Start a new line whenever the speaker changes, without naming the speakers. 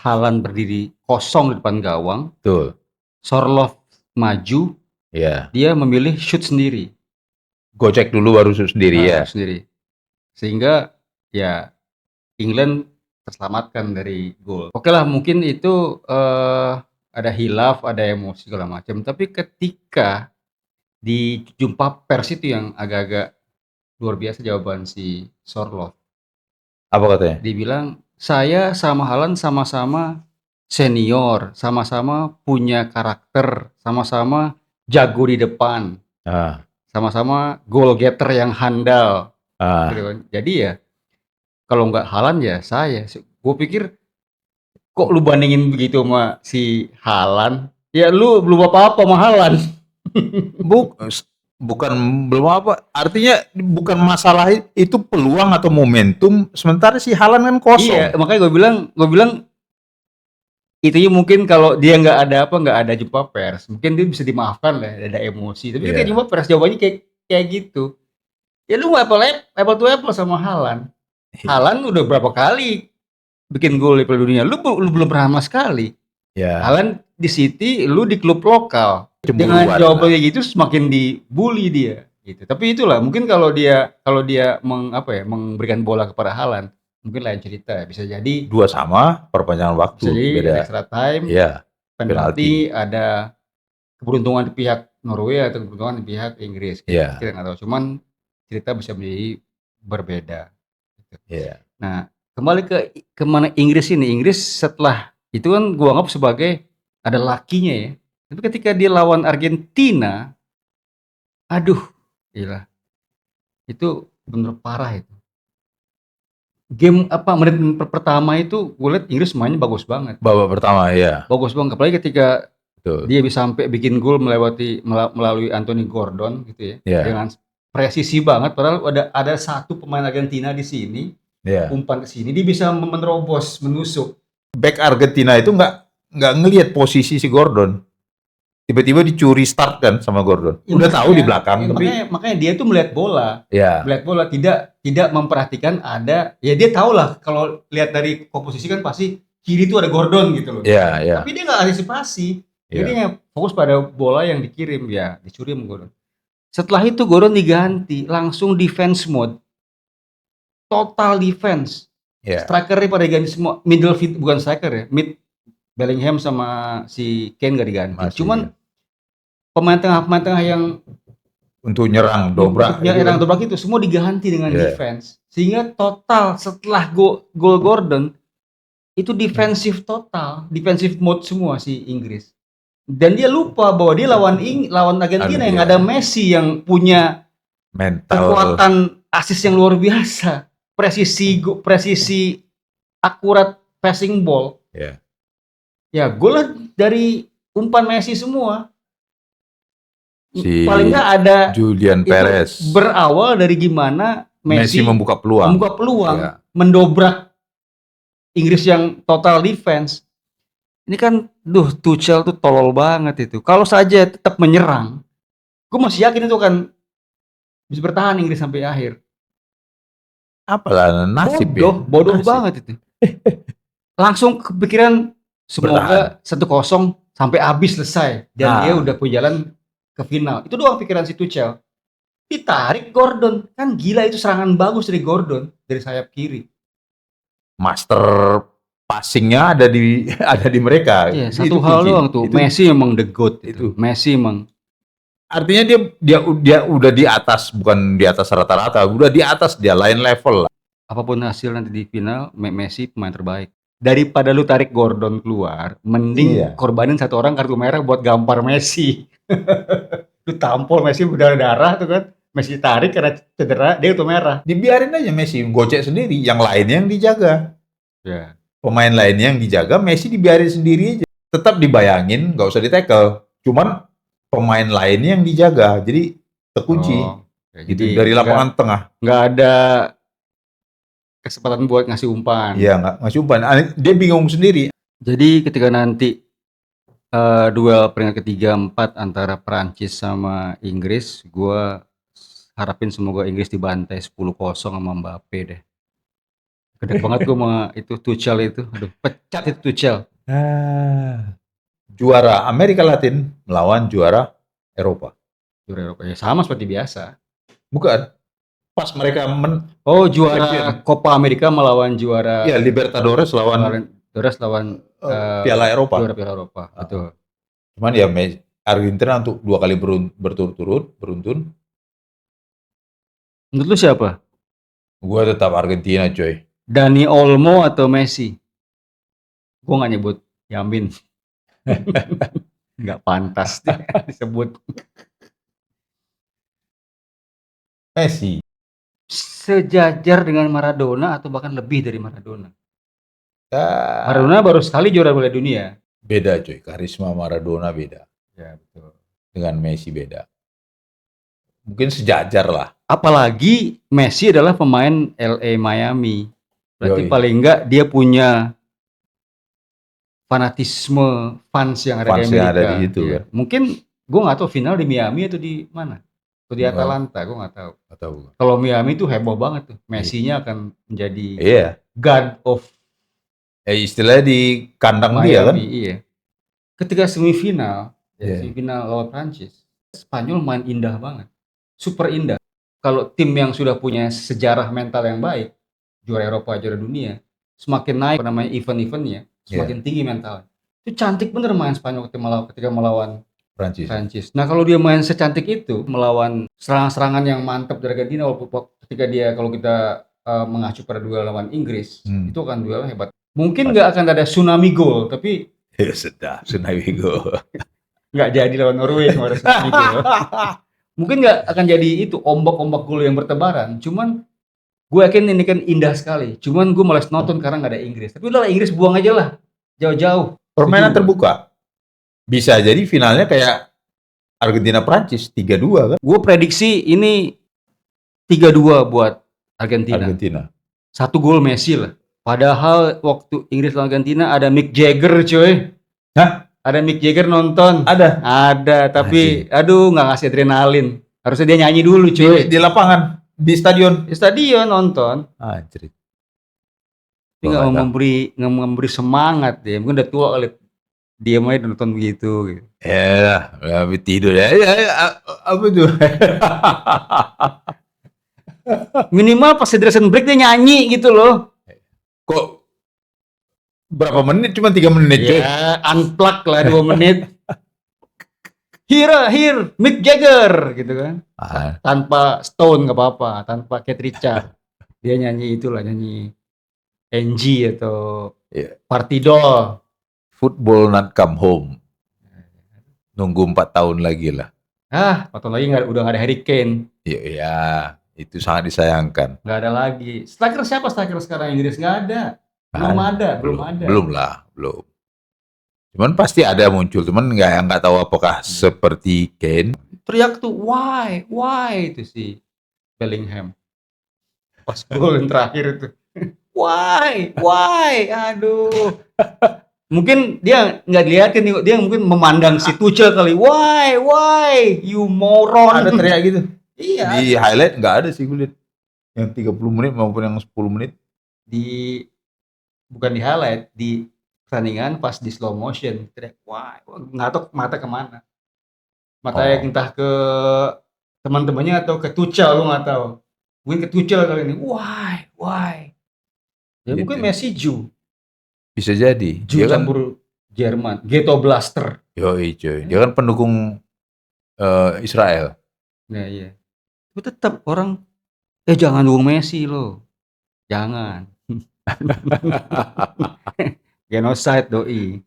Haaland berdiri kosong di depan gawang,
Betul.
Sorloth maju,
Iya.
dia memilih shoot sendiri.
Gocek dulu baru shoot sendiri ya.
Sendiri. Sehingga ya England terselamatkan dari gol. Oke lah, mungkin itu ada hilaf, ada emosi segala macam. Tapi ketika di jumpa pers itu yang agak-agak luar biasa jawaban si Sorloth.
Apa katanya?
Dia bilang, saya sama Haaland sama-sama senior, sama-sama punya karakter, sama-sama jago di depan, sama-sama goal getter yang handal. Gitu kan. Jadi ya kalau nggak Haaland ya saya. Gue pikir kok lu bandingin begitu sama si Haaland? Ya lu belum apa-apa sama Haaland.
Bukan belum apa, artinya bukan masalah itu peluang atau momentum, sementara si Haaland kan kosong.
Iya, makanya gue bilang itu mungkin kalau dia nggak ada jumpa pers, mungkin dia bisa dimaafkan lah, ada emosi. Tapi kayak jumpa pers jawabannya kayak gitu. Ya lu nggak apple to apple sama Haaland. Haaland udah berapa kali bikin gol di Piala Dunia, lu belum pernah sama sekali. Haaland di City, lu di klub lokal. Dengan jawabannya gitu semakin dibully dia gitu. Tapi itulah mungkin kalau dia memberikan bola kepada Haaland, mungkin lain cerita, bisa jadi
2 sama perpanjangan waktu,
beda extra time, penalti, ada keberuntungan di pihak Norway atau keberuntungan di pihak Inggris. Kita nggak tahu, cuman cerita bisa menjadi berbeda. Nah, kembali ke mana Inggris ini. Inggris setelah itu kan gua anggap sebagai ada lakinya ya. Tapi ketika dia lawan Argentina, aduh, gila. Itu bener parah itu. Game menit pertama itu gue liat Inggris mainnya bagus banget.
Babak pertama ya.
Bagus banget, apalagi ketika dia bisa sampai bikin gol melalui Anthony Gordon gitu ya. Dengan presisi banget, padahal ada satu pemain Argentina di sini. Umpan ke sini dia bisa menerobos, menusuk.
Back Argentina itu nggak ngelihat posisi si Gordon. Tiba-tiba dicuri start kan sama Gordon. Udah tahu di belakang, tapi
makanya dia tuh melihat bola. Melihat bola, tidak memperhatikan ada, ya dia tahu lah kalau lihat dari komposisi kan pasti kiri tuh ada Gordon gitu loh. Tapi dia nggak antisipasi. Jadi dia fokus pada bola yang dikirim, ya dicuri sama Gordon. Setelah itu Gordon diganti, langsung defense mode. Total defense. Strikernya pada diganti semua, middle fit bukan striker ya, mid Bellingham sama si Kane gak diganti. Cuman pemain tengah yang
untuk nyerang dobrak
itu semua diganti dengan defense. Sehingga total setelah gol Gordon itu defensif total, defensive mode semua si Inggris. Dan dia lupa bahwa dia lawan Argentina yang ada Messi yang punya kekuatan asis yang luar biasa. Presisi akurat passing ball. Ya gol dari umpan Messi semua. Paling nggak ada
Julian Perez.
Berawal dari gimana Messi
membuka peluang,
mendobrak Inggris yang total defense. Ini kan, Tuchel tuh tolol banget itu. Kalau saja tetap menyerang, gue masih yakin itu kan bisa bertahan Inggris sampai akhir.
Apalah nasib
bodoh banget itu. Langsung kepikiran semoga 1-0 sampai habis selesai dan dia udah punya jalan ke final. Itu doang pikiran si Tuchel. Ditarik Gordon, kan gila itu serangan bagus dari Gordon dari sayap kiri.
Master passingnya ada di mereka.
Iya, satu hal doang tuh. Messi emang the GOAT itu. Messi emang.
Artinya dia udah di atas, bukan di atas rata-rata, udah di atas, dia lain level lah.
Apapun hasil nanti di final, Messi pemain terbaik. Daripada lu tarik Gordon keluar, mending korbanin satu orang kartu merah buat gampar Messi. Lu tampol Messi berdarah-darah tuh kan. Messi tarik karena cedera, dia itu merah.
Dibiarin aja Messi gocek sendiri, yang lainnya yang dijaga. Pemain lainnya yang dijaga, Messi dibiarin sendiri aja. Tetap dibayangin, nggak usah di-tackle. Cuman pemain lainnya yang dijaga, jadi terkunci. Gitu, dari lapangan tengah.
Nggak ada kesempatan buat ngasih umpan.
Iya, nggak ngasih umpan. Dia bingung sendiri.
Jadi ketika nanti duel peringkat ketiga 4 antara Prancis sama Inggris, gue harapin semoga Inggris dibantai 10-0 sama Mbappe deh. Gedek banget gue sama itu Tuchel itu. Aduh, pecat itu Tuchel.
Juara Amerika Latin melawan juara Eropa.
Juara Eropa ya sama seperti biasa.
Bukan. Pas mereka
Oh, juara Copa America melawan juara
ya Libertadores lawan
Piala
Eropa.
Juara Piala Eropa. Betul.
Cuman ya Argentina untuk 2 kali berturut-turut beruntun.
Menurut lu siapa?
Gua tetap Argentina, coy.
Dani Olmo atau Messi? Gua nggak nyebut Yamin. Nggak pantas disebut.
Messi.
Sejajar dengan Maradona atau bahkan lebih dari Maradona?
Ya,
Maradona baru sekali juara Piala Dunia.
beda, coy. Karisma Maradona beda.
Ya, betul.
Dengan Messi beda. Mungkin sejajar lah.
Apalagi Messi adalah pemain LA Miami. Berarti paling enggak dia punya fanatisme fans yang ada di Amerika.
Ada di situ,
ya.
kan.
Mungkin gue nggak tahu final di Miami atau di mana. Atau di Atalanta, gue nggak tahu. Kalau Miami itu heboh banget tuh. Messi-nya akan menjadi God of
istilahnya di kandang
Miami,
dia kan.
Iya. Ketika semifinal lawan Prancis, Spanyol main indah banget. Super indah. Kalau tim yang sudah punya sejarah mental yang baik, juara Eropa, juara dunia, semakin naik namanya event-eventnya, semakin tinggi mental. Itu cantik bener main Spanyol ketika melawan Prancis. Nah kalau dia main secantik itu melawan serangan-serangan yang mantap dari Argentina, walaupun ketika dia kalau kita mengacu pada duel lawan Inggris, itu akan duel hebat. Mungkin nggak akan ada tsunami goal, tapi
sudah tsunami goal.
Nggak jadi lawan Norway kalau ada tsunami goal. Mungkin nggak akan jadi itu ombak-ombak gol yang bertebaran. Cuman gue yakin ini kan indah sekali. Cuman gue malas nonton karena nggak ada Inggris. Tapi udahlah Inggris buang aja lah. Jauh-jauh.
Permainan terbuka. Bisa jadi finalnya kayak Argentina Prancis 3-2 kan?
Gue prediksi ini 3-2 buat Argentina. 1 gol Messi lah. Padahal waktu Inggris lawan Argentina ada Mick Jagger, coy.
Hah?
Ada Mick Jagger nonton.
Ada,
tapi aduh nggak ngasih adrenalin. Harusnya dia nyanyi dulu, coy.
Di lapangan, di stadion.
Di stadion nonton.
Anjir.
Tapi nggak memberi semangat dia. Mungkin udah tua kali. Dia aja nonton begitu. Gitu.
Ya, habis tidur ya. Apa tuh?
Minimal pas hydration break dia nyanyi gitu loh.
Kok berapa menit? Cuma 3 menit.
Ya, unplug lah 2 menit. Here, Mick Jagger gitu kan. Tanpa Stone nggak apa-apa, tanpa Keith Richards. Dia nyanyi itulah, nyanyi NG atau Party Doll.
Football not come home. Nunggu 4 tahun lagi lah.
4 tahun lagi udah nggak ada Harry Kane.
Iya, itu sangat disayangkan.
Nggak ada lagi. Siapa striker sekarang Inggris? Nggak ada. Belum ada.
Belum. Cuman pasti ada muncul, cuman nggak tahu apakah seperti Kane.
Teriak tuh, why itu si Bellingham. Pas gol yang terakhir itu. Why, aduh. Mungkin dia nggak dilihatin, dia mungkin memandang si Tuchel kali. Why, you moron.
Ada teriak gitu?
Iya.
Di highlight nggak ada sih gue lihat. Yang 30 menit maupun yang 10 menit.
Bukan di highlight, di pertandingan pas di slow motion. Teriak, why, nggak tahu mata kemana. Matanya entah ke teman-temannya atau ke Tuchel, lu nggak tahu. Mungkin ke Tuchel kali ini. Why. Ya gitu. Mungkin Messi Jew.
Bisa jadi.
Jew campur Jerman. Ghetto Blaster.
Yoi coy. Dia kan pendukung Israel.
Nah iya. Tapi tetap orang jangan dukung Messi lo. Jangan. Genocide doi.